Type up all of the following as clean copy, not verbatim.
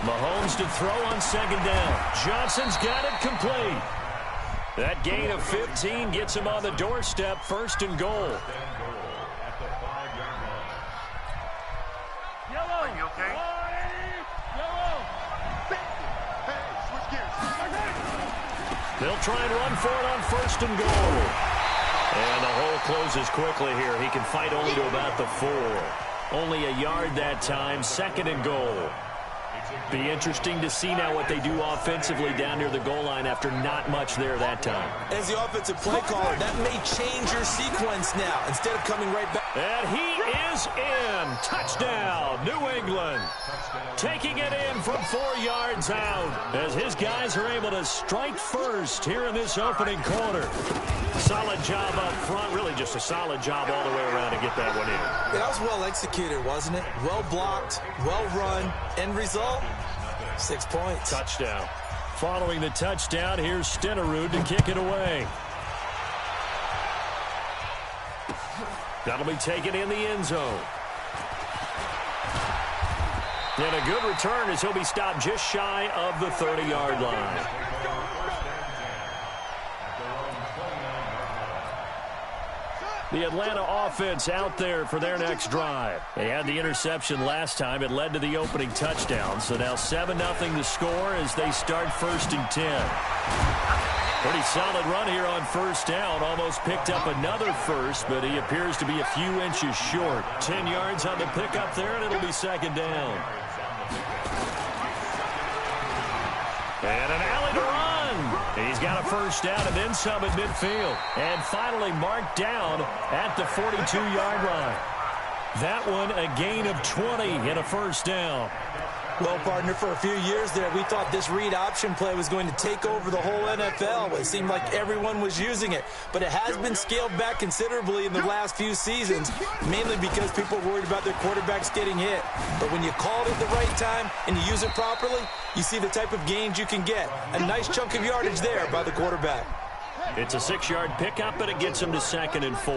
Mahomes to throw on second down. Johnson's got it complete. That gain of 15 gets him on the doorstep, first and goal. Are you okay? They'll try and run for it on first and goal. And the hole closes quickly here. He can fight only to about the 4. Only a yard that time, second and goal. Be interesting to see now what they do offensively down near the goal line after not much there that time. As the offensive play caller, that may change your sequence now. Instead of coming right back. And he is in. Touchdown, New England. Taking it in from 4 yards out as his guys are able to strike first here in this opening quarter. Solid job up front. Really just a solid job all the way around to get that one in. That was well executed, wasn't it? Well blocked, well run. End result, 6 points. Touchdown. Following the touchdown, here's Stenerud to kick it away. That'll be taken in the end zone. And a good return as he'll be stopped just shy of the 30-yard line. The Atlanta offense out there for their next drive. They had the interception last time. It led to the opening touchdown. So now 7-0 the score as they start first and 10. Pretty solid run here on first down. Almost picked up another first, but he appears to be a few inches short. 10 yards on the pickup there, and it'll be second down. And an alley to run. He's got a first down and then some at midfield. And finally marked down at the 42-yard line. That one a gain of 20 and a first down. Well, partner, for a few years there, we thought this read option play was going to take over the whole NFL. It seemed like everyone was using it. But it has been scaled back considerably in the last few seasons, mainly because people are worried about their quarterbacks getting hit. But when you call it at the right time and you use it properly, you see the type of gains you can get. A nice chunk of yardage there by the quarterback. It's a 6-yard pickup, but it gets him to second and 4.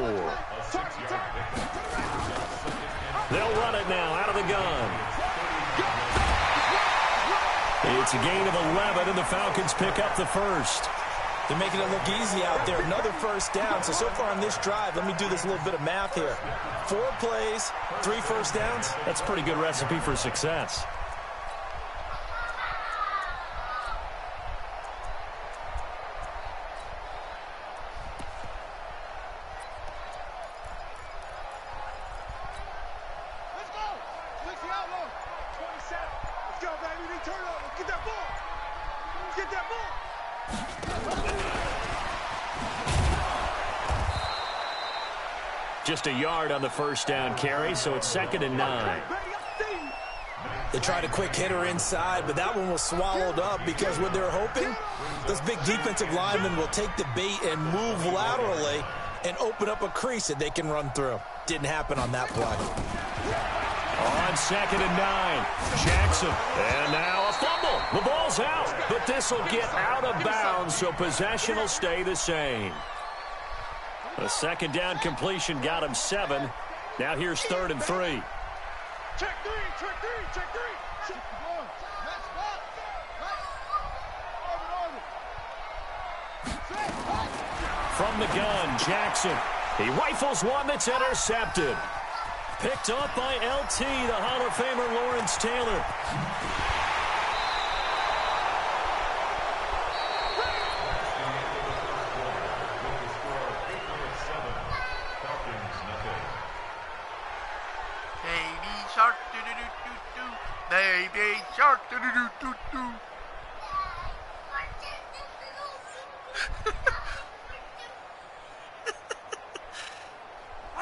They'll run it now out of the gun. It's a gain of 11, and the Falcons pick up the first. They're making it look easy out there. Another first down. So far on this drive, let me do this little bit of math here. 4 plays, 3 first downs. That's a pretty good recipe for success. Just a yard on the first down carry, so it's second and 9. They tried a quick hitter inside, but that one was swallowed up because what they're hoping, those big defensive linemen will take the bait and move laterally and open up a crease that they can run through. Didn't happen on that play. On second and 9, Jackson. And now a fumble. The ball's out, but this will get out of bounds, so possession will stay the same. The second down completion got him 7. Now here's third and 3. Check 3, check 3, check 3. From the gun, Jackson. He rifles one that's intercepted. Picked up by LT, the Hall of Famer Lawrence Taylor. Shark, do-do-do-do-do. Baby shark, do-do-do-do-do.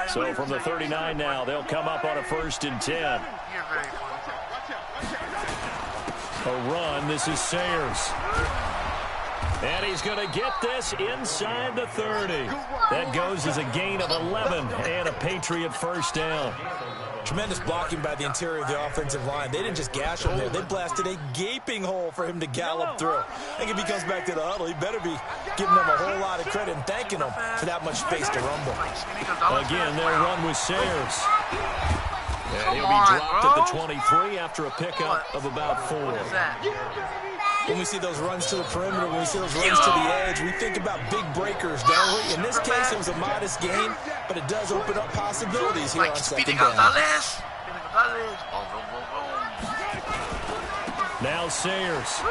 So from the 39 now, they'll come up on a first and 10. You're very funny. A run, this is Sayers. And he's going to get this inside the 30. That goes as a gain of 11 and a Patriot first down. Tremendous blocking by the interior of the offensive line. They didn't just gash him there. They blasted a gaping hole for him to gallop through. I think if he comes back to the huddle, he better be giving them a whole lot of credit and thanking them for that much space to rumble. Again, their run with Sayers. And he'll be dropped at the 23 after a pickup of about 4. When we see those runs to the perimeter, when we see those runs to the edge, we think about big breakers, don't we? In this case, it was a modest gain, but it does open up possibilities here on second down. Now Sayers.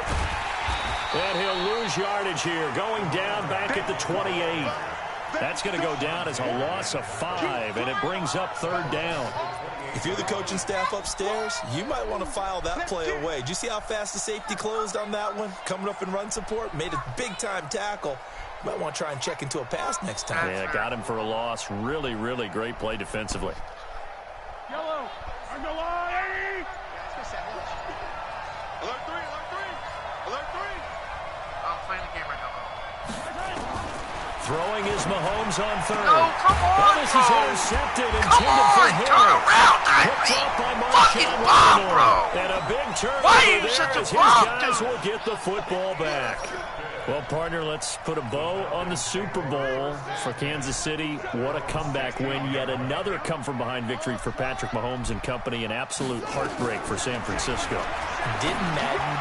And he'll lose yardage here, going down back at the 28. That's going to go down as a loss of 5, and it brings up 3rd down. If you're the coaching staff upstairs, you might want to file that play away. Did you see how fast the safety closed on that one? Coming up in run support, made a big-time tackle. You might want to try and check into a pass next time. Yeah, got him for a loss. Really, really great play defensively. Yellow, on the line. Alert 3, alert 3, alert 3. I'm playing the game right now. Throwing is Mahomes on 3rd. No, come on, well, this is intercepted, intended for him. Turn around, Picked up by fucking bomb, bro. And a big turn Why are over you there such a as his bomb, guys dude? will get the football back. Well, partner, let's put a bow on the Super Bowl for Kansas City. What a comeback win. Yet another come-from-behind victory for Patrick Mahomes and company. An absolute heartbreak for San Francisco. Didn't Madden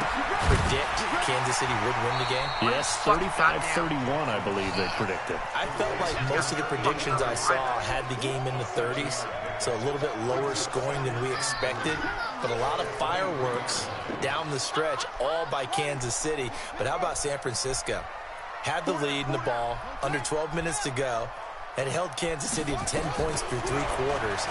predict Kansas City would win the game? Yes, 35-31, I believe they predicted. I felt like most of the predictions I saw had the game in the 30s, so a little bit lower scoring than we expected. But a lot of fireworks down the stretch, all by Kansas City. But how about San Francisco? Had the lead in the ball, under 12 minutes to go, and held Kansas City to 10 points through 3 quarters.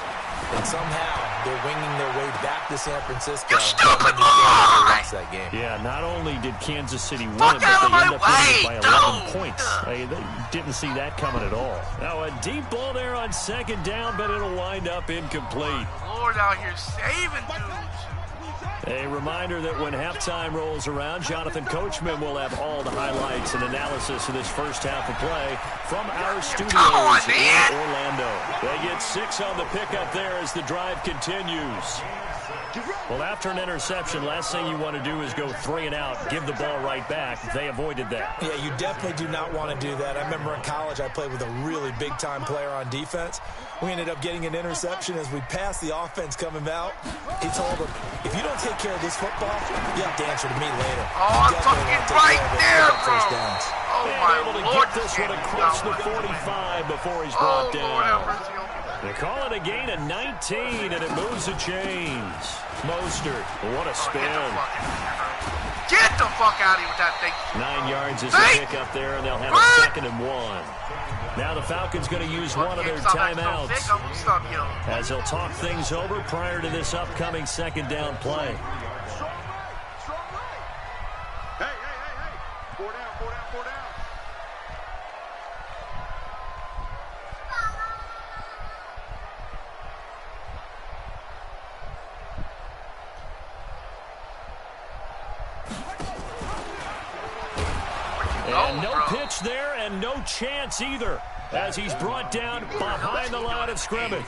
And somehow they're winging their way back to San Francisco. You stupid boy! That game. Yeah, not only did Kansas City win, Fuck but out of they my end up winning way, by 11 dude. points. They didn't see that coming at all. Now a deep ball there on 2nd down, but it'll wind up incomplete. Lord out here saving dudes. A reminder that when halftime rolls around, Jonathan Coachman will have all the highlights and analysis of this first half of play from our studios in Orlando. They get 6 on the pickup there as the drive continues. Well, after an interception, last thing you want to do is go 3 and out, give the ball right back. They avoided that. Yeah, you definitely do not want to do that. I remember in college I played with a really big-time player on defense. We ended up getting an interception as we passed the offense coming out. He told him, if you don't take care of this football, you have to answer to me later. Oh, I'm fucking right there, bro. Oh, my able to Lord. get this one across the 45 before he's brought down. They call it a gain of 19, and it moves the chains. Mostert, what a spin. Get the fuck out of here with that thing. 9 yards is the pick up there, and they'll have a 2nd and 1. Now the Falcons going to use one of their timeouts as they'll talk things over prior to this upcoming 2nd down play. Hey. 4 down. And no pitch there and no chance either as he's brought down behind the line of scrimmage.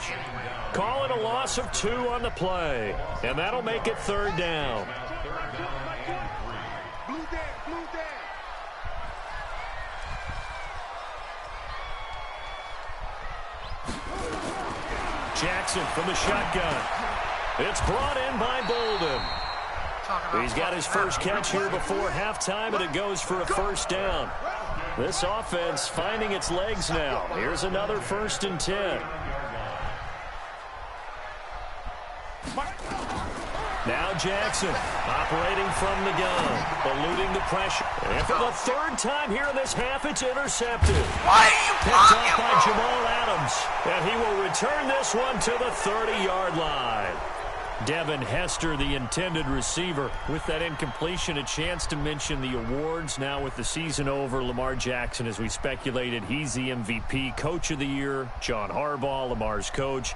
Call it a loss of 2 on the play, and that'll make it 3rd down. Jackson from the shotgun. It's brought in by Bolden. He's got his first catch here before halftime, and it goes for a 1st down. This offense finding its legs now. Here's another 1st and 10. Now Jackson operating from the gun, eluding the pressure. And for the 3rd time here in this half, it's intercepted. Why are you Picked up by Jamal Adams, and he will return this one to the 30-yard line. Devin Hester, the intended receiver. With that incompletion, a chance to mention the awards. Now with the season over, Lamar Jackson, as we speculated, he's the MVP. Coach of the Year, John Harbaugh, Lamar's coach.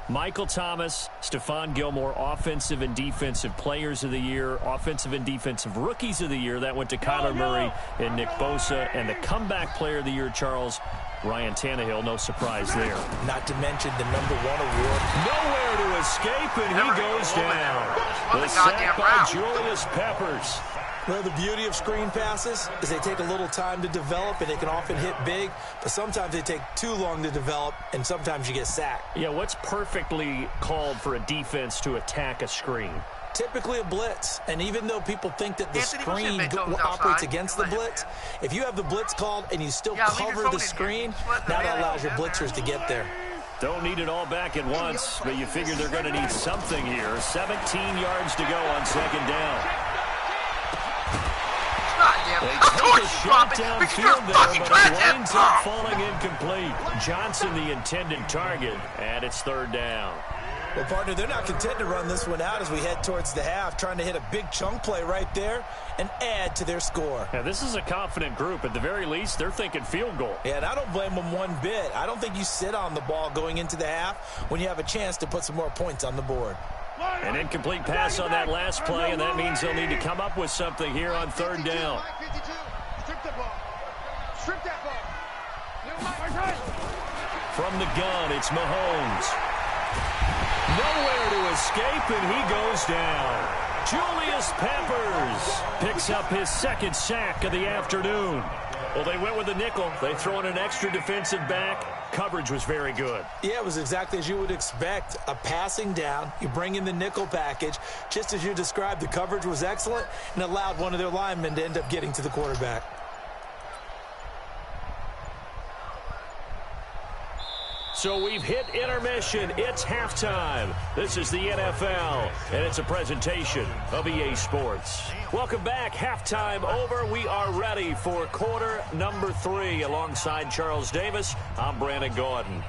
Michael Thomas, Stephon Gilmore, Offensive and Defensive Players of the Year, Offensive and Defensive Rookies of the Year. That went to Kyler Murray and Nick Bosa. And the Comeback Player of the Year, Charles, Ryan Tannehill. No surprise there. Not to mention the #1 award. Nowhere to escape, and he goes down. What The the sack goddamn by route. Julius Peppers. Well, the beauty of screen passes is they take a little time to develop, and they can often hit big, but sometimes they take too long to develop, and sometimes you get sacked. Yeah, what's perfectly called for a defense to attack a screen? Typically a blitz, and even though people think that the Anthony, screen you said operates outside. against the blitz, if you have the blitz called and you still Yeah, leave your cover phone the in here. screen, Just let the now man that allows know. your blitzers to get there. Don't need it all back at once, but you figure they're going to need something here. 17 yards to go on second down. Goddamn. They Of take course a you shot drop it, because you're downfield there, fucking but trying it to winds hit. up falling incomplete. Johnson, the intended target, and it's third down. Well, partner, they're not content to run this one out as we head towards the half, trying to hit a big chunk play right there and add to their score. Now, this is a confident group. At the very least, they're thinking field goal. Yeah, and I don't blame them one bit. I don't think you sit on the ball going into the half when you have a chance to put some more points on the board. An incomplete pass on that last play, and that means they'll need to come up with something here on third down. Strip the ball. Strip that ball. From the gun, it's Mahomes. Nowhere to escape, and he goes down. Julius Peppers picks up his second sack of the afternoon. Well, they went with the nickel. They throw in an extra defensive back. Coverage was very good. Yeah, it was exactly as you would expect. A passing down, you bring in the nickel package. Just as you described, the coverage was excellent and allowed one of their linemen to end up getting to the quarterback. So we've hit intermission. It's halftime. This is the NFL, and it's a presentation of EA Sports. Welcome back. Halftime over. We are ready for quarter number 3. Alongside Charles Davis, I'm Brandon Gordon.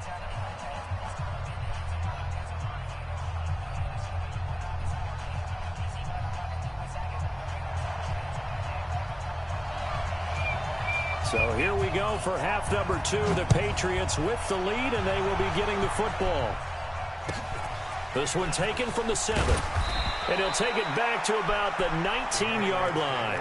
So here we go for half number 2. The Patriots with the lead, and they will be getting the football. This one taken from the 7. And he'll take it back to about the 19-yard line.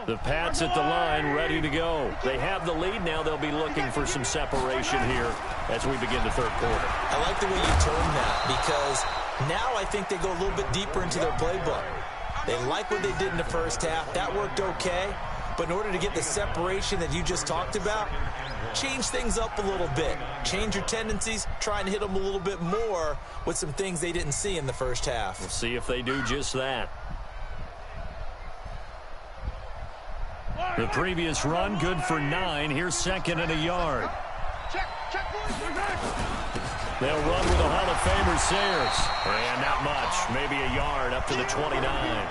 The Pats at the line, ready to go. They have the lead. Now they'll be looking for some separation here as we begin the third quarter. I like the way you term that because now I think they go a little bit deeper into their playbook. They like what they did in the first half. That worked okay. But in order to get the separation that you just talked about, change things up a little bit. Change your tendencies. Try and hit them a little bit more with some things they didn't see in the first half. We'll see if they do just that. The previous run, good for 9. Here's second and a yard. They'll run with the Hall of Famer Sayers. And not much. Maybe a yard up to the 29.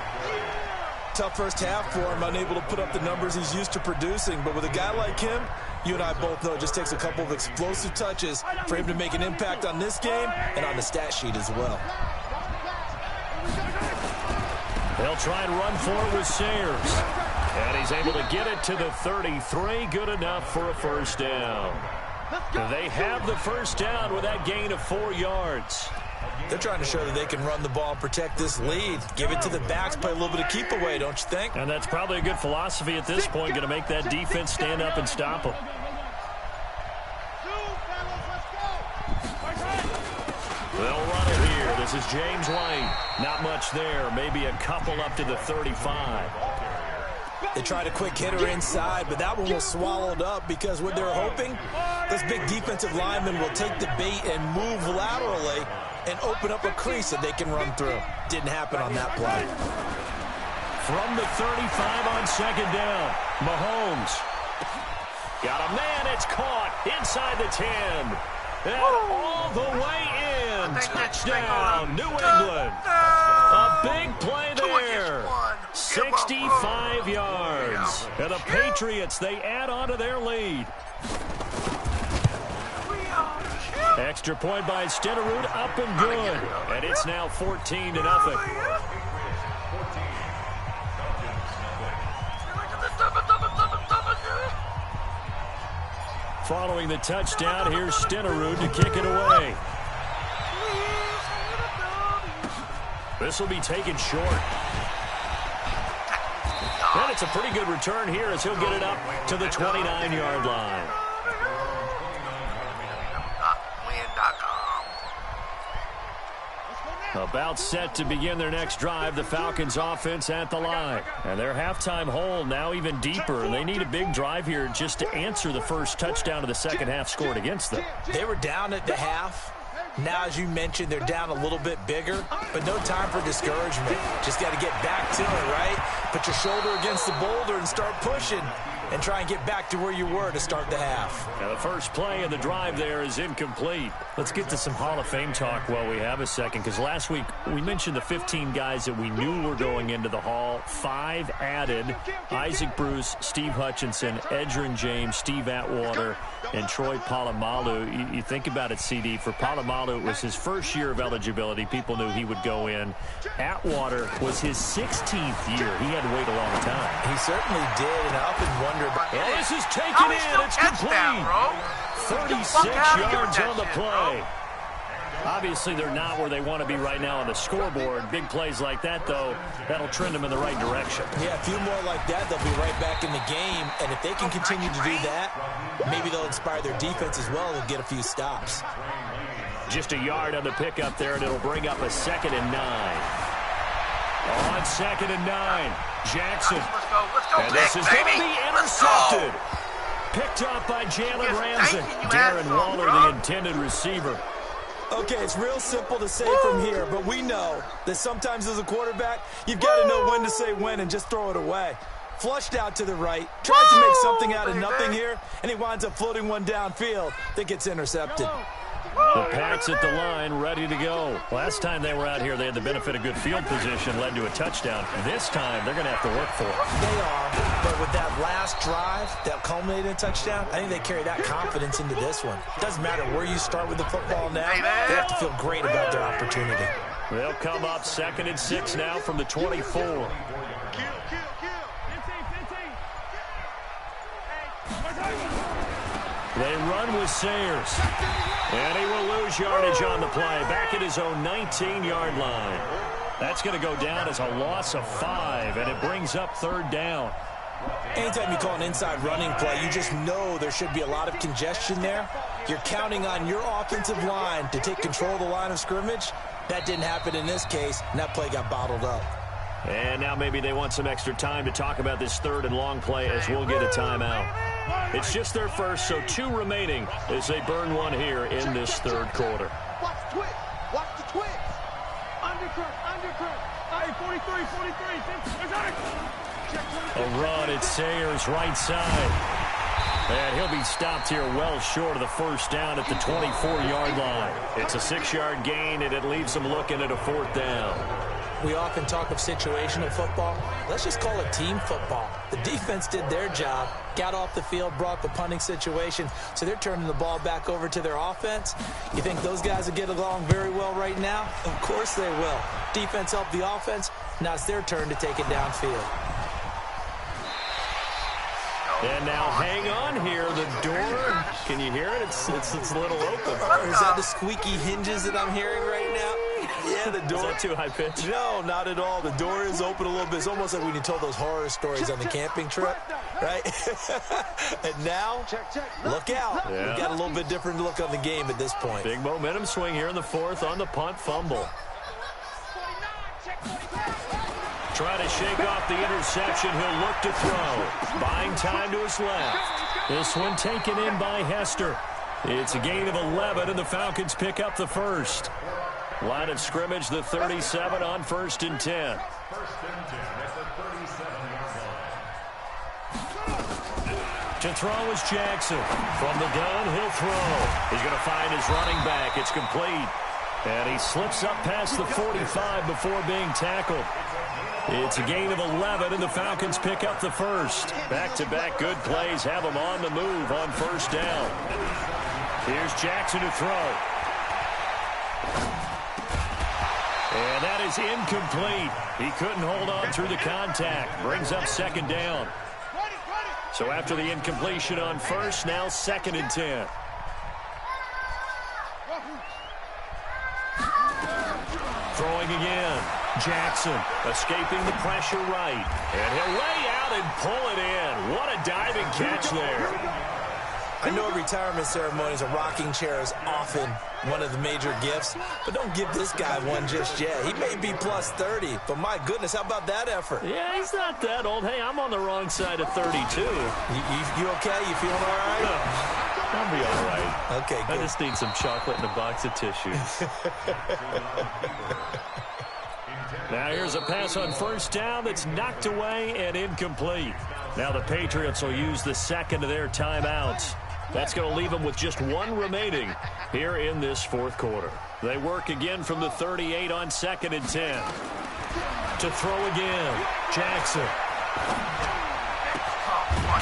Tough first half for him, unable to put up the numbers he's used to producing. But with a guy like him, you and I both know it just takes a couple of explosive touches for him to make an impact on this game and on the stat sheet as well. They'll try and run for it with Sayers. And he's able to get it to the 33. Good enough for a first down. They have the first down with that gain of 4 yards. They're trying to show that they can run the ball and protect this lead. Give it to the backs, play a little bit of keep away, don't you think? And that's probably a good philosophy at this point, going to make that defense stand up and stop them. They'll run it here. This is James White. Not much there. Maybe a couple up to the 35. They tried a quick hitter inside, but that one was swallowed up because what they're hoping, this big defensive lineman will take the bait and move laterally and open up a crease that they can run through. Didn't happen on that play. From the 35 on second down, Mahomes. Got a man, it's caught inside the 10. And all the way in. Touchdown, New England. A big play there. 65 yards. And the Patriots, they add on to their lead. Extra point by Stenerud, up and good. And it's now 14-0. Following the touchdown, here's Stenerud to kick it away. This will be taken short. And it's a pretty good return here as he'll get it up to the 29-yard line. About set to begin their next drive, the Falcons offense at the line. And their halftime hole now even deeper, and they need a big drive here just to answer the first touchdown of the second half scored against them. They were down at the half. Now, as you mentioned, they're down a little bit bigger, but no time for discouragement. Just got to get back to it, right? Put your shoulder against the boulder and start pushing and try and get back to where you were to start the half. Now, the first play of the drive there is incomplete. Let's get to some Hall of Fame talk while we have a second, because last week we mentioned the 15 guys that we knew were going into the Hall. 5 added: Isaac Bruce, Steve Hutchinson, Edgerrin James, Steve Atwater, and Troy Polamalu. You think about it, CD. For Polamalu, it was his first year of eligibility. People knew he would go in. Atwater was his 16th year. He had to wait a long time. He certainly did, and I often wonder. Well, this is taken in. It's complete. 36 yards on the play. Obviously, they're not where they want to be right now on the scoreboard. Big plays like that, though, that'll trend them in the right direction. Yeah, a few more like that, they'll be right back in the game. And if they can continue to do that, maybe they'll inspire their defense as well and get a few stops. Just a yard on the pickup there, and it'll bring up a 2nd and 9. On 2nd and 9, Jackson. Let's go, and this is going to be intercepted. Picked up by Jalen Ramsey. Darren Waller, the intended receiver. Okay, it's real simple to say from here, but we know that sometimes as a quarterback, you've got to know when to say when and just throw it away. Flushed out to the right, tries to make something out of nothing here, and he winds up floating one downfield that gets intercepted. The Pats at the line, ready to go. Last time they were out here, they had the benefit of good field position, led to a touchdown. This time, they're going to have to work for it. They are, but with that last drive that culminated in a touchdown, I think they carry that confidence into this one. It doesn't matter where you start with the football now. They have to feel great about their opportunity. They'll come up 2nd and 6 now from the 24. They run with Sayers. And he will lose yardage on the play. Back at his own 19-yard line. That's going to go down as a loss of 5, and it brings up 3rd down. Anytime you call an inside running play, you just know there should be a lot of congestion there. You're counting on your offensive line to take control of the line of scrimmage. That didn't happen in this case, and that play got bottled up. And now maybe they want some extra time to talk about this 3rd and long play as we'll get a timeout. It's just their first, so 2 remaining as they burn one here in this 3rd quarter. Watch the twist. Watch the twist. Undercut. Hey, 43. A run at Sayers' right side. And he'll be stopped here well short of the first down at the 24-yard line. It's a 6-yard gain, and it leaves them looking at a 4th down. We often talk of situational football. Let's just call it team football. The defense did their job, got off the field, brought the punting situation, so they're turning the ball back over to their offense. You think those guys will get along very well right now? Of course they will. Defense helped the offense. Now it's their turn to take it downfield. And now hang on here. The door, can you hear it? It's a little open. Or is that the squeaky hinges that I'm hearing right now? Yeah, the door. Is that too high pitch? No, not at all. The door is open a little bit. It's almost like when you told those horror stories on the camping trip, right? And now, look out. Yeah. We've got a little bit different look on the game at this point. Big momentum swing here in the 4th on the punt fumble. Trying to shake off the interception. He'll look to throw. Buying time to his left. This one taken in by Hester. It's a gain of 11, and the Falcons pick up the 1st. Line of scrimmage, the 37 on 1st and 10. To throw is Jackson. From the gun, he'll throw. He's going to find his running back. It's complete. And he slips up past the 45 before being tackled. It's a gain of 11, and the Falcons pick up the 1st. Back-to-back good plays have them on the move on 1st down. Here's Jackson to throw. And that is incomplete. He couldn't hold on through the contact. Brings up 2nd down. So after the incompletion on first, now 2nd and 10. Throwing again. Jackson escaping the pressure right. And he'll lay out and pull it in. What a diving catch there. I know at retirement ceremonies, a rocking chair is often one of the major gifts, but don't give this guy one just yet. He may be plus 30, but my goodness, how about that effort? Yeah, he's not that old. Hey, I'm on the wrong side of 32. You okay? You feeling all right? No, I'll be all right. Okay, good. I just need some chocolate and a box of tissues. Now here's a pass on first down that's knocked away and incomplete. Now the Patriots will use the second of their timeouts. That's going to leave them with just one remaining here in this fourth quarter. They work again from the 38 on 2nd and 10. To throw again. Jackson.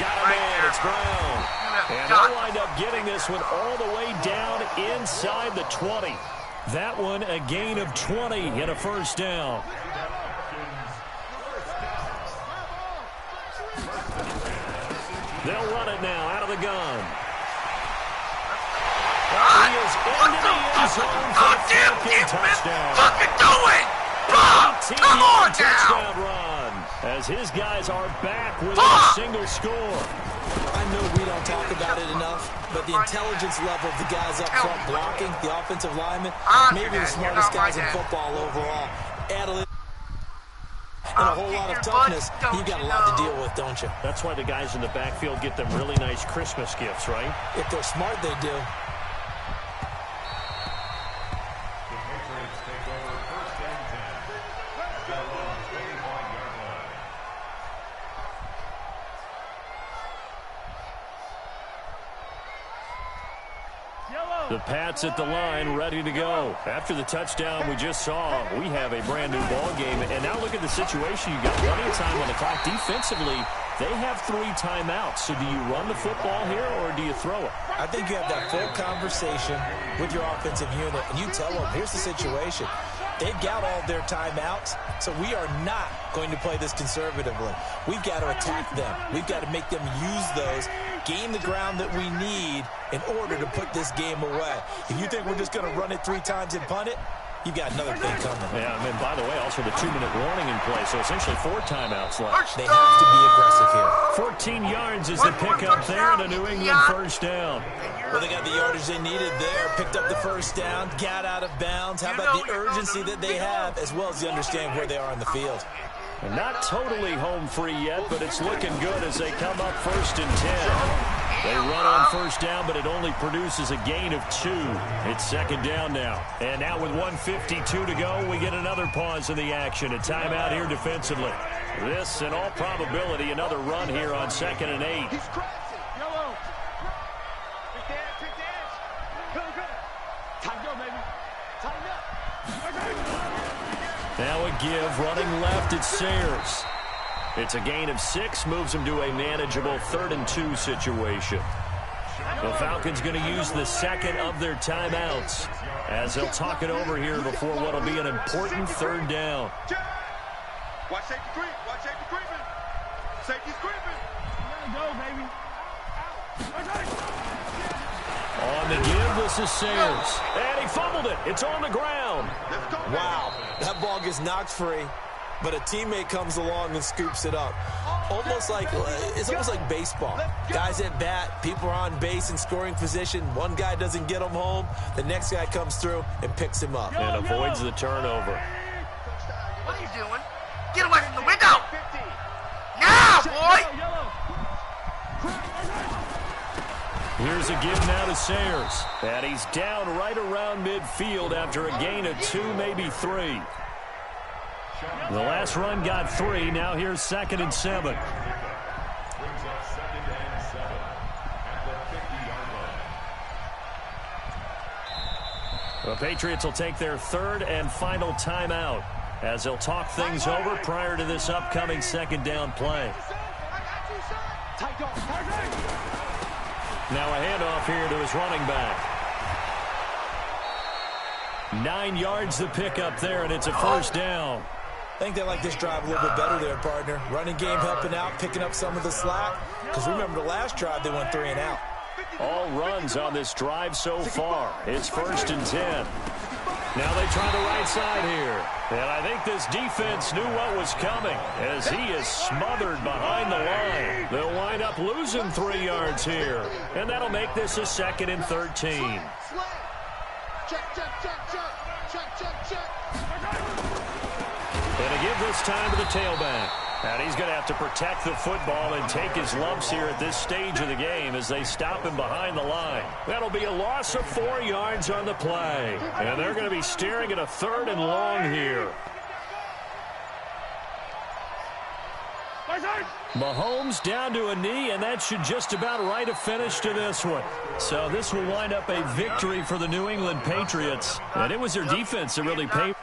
Got him in. It's Brown. And they'll wind up getting this one all the way down inside the 20. That one a gain of 20 and a first down. They'll run it now out of the gun. He is into the end zone for the touchdown. Fucking do it! Bro, come on touchdown run as his guys are back with a single score. I know we don't talk about it enough, but the intelligence level of the guys up front blocking, the offensive linemen, maybe the smartest guys in football overall. Add a little and a whole lot of toughness, you've got a lot to deal with, don't you? That's why the guys in the backfield get them really nice Christmas gifts, right? If they're smart, they do. The Pats at the line, ready to go. After the touchdown we just saw, we have a brand-new ball game. And now look at the situation. You've got plenty of time on the clock. Defensively, they have 3 timeouts. So do you run the football here or do you throw it? I think you have that full conversation with your offensive unit, and you tell them, here's the situation. They've got all their timeouts, so we are not going to play this conservatively. We've got to attack them. We've got to make them use those, gain the ground that we need in order to put this game away. If you think we're just going to run it 3 times and punt it, you've got another thing coming. Yeah, and by the way, also the 2-minute warning in play, so essentially 4 timeouts left. They have to be aggressive here. 14 yards is the pickup there, and a New England first down. Well, they got the yardage they needed there, picked up the first down, got out of bounds. How about the urgency that they have, as well as the understanding where they are on the field? And not totally home free yet, but it's looking good as they come up 1st and 10. They run on first down, but it only produces a gain of 2. It's 2nd down now. And now with 1:52 to go, we get another pause in the action. A timeout here defensively. This, in all probability, another run here on 2nd and 8. He's crashing. Yellow. Big dance. Go. Time go, baby. Time up. Now a give, running left, it's Sayers. It's a gain of 6, moves him to a manageable 3rd and 2 situation. The Falcons going to use the second of their timeouts as they'll talk it over here before what will be an important 3rd down. Watch safety creep. Watch safety creeping. Safety's creeping. Go, baby. On the give, this is Sayers. And he fumbled it. It's on the ground. Wow, that ball gets knocked free, but a teammate comes along and scoops it up. It's almost like baseball. Guys at bat, people are on base in scoring position. One guy doesn't get him home. The next guy comes through and picks him up. And avoids the turnover. What are you doing? Get away from the window! Now, boy! Here's a give now to Sayers. And he's down right around midfield after a gain of 2, maybe 3. The last run got 3. Now here's 2nd and 7. The Patriots will take their 3rd and final timeout as they'll talk things over prior to this upcoming 2nd down play. Now a handoff here to his running back. 9 yards the pickup there, and it's a first down. I think they like this drive a little bit better there, partner. Running game helping out, picking up some of the slack. Because remember, the last drive, they went 3 and out. All runs on this drive so far. It's 1st and 10. Now they try the right side here. And I think this defense knew what was coming as he is smothered behind the line. They'll wind up losing 3 yards here. And that'll make this a 2nd and 13. And to give this time to the tailback. And he's going to have to protect the football and take his lumps here at this stage of the game as they stop him behind the line. That'll be a loss of 4 yards on the play. And they're going to be staring at a 3rd and long here. Mahomes down to a knee, and that should just about write a finish to this one. So this will wind up a victory for the New England Patriots. And it was their defense that really paid.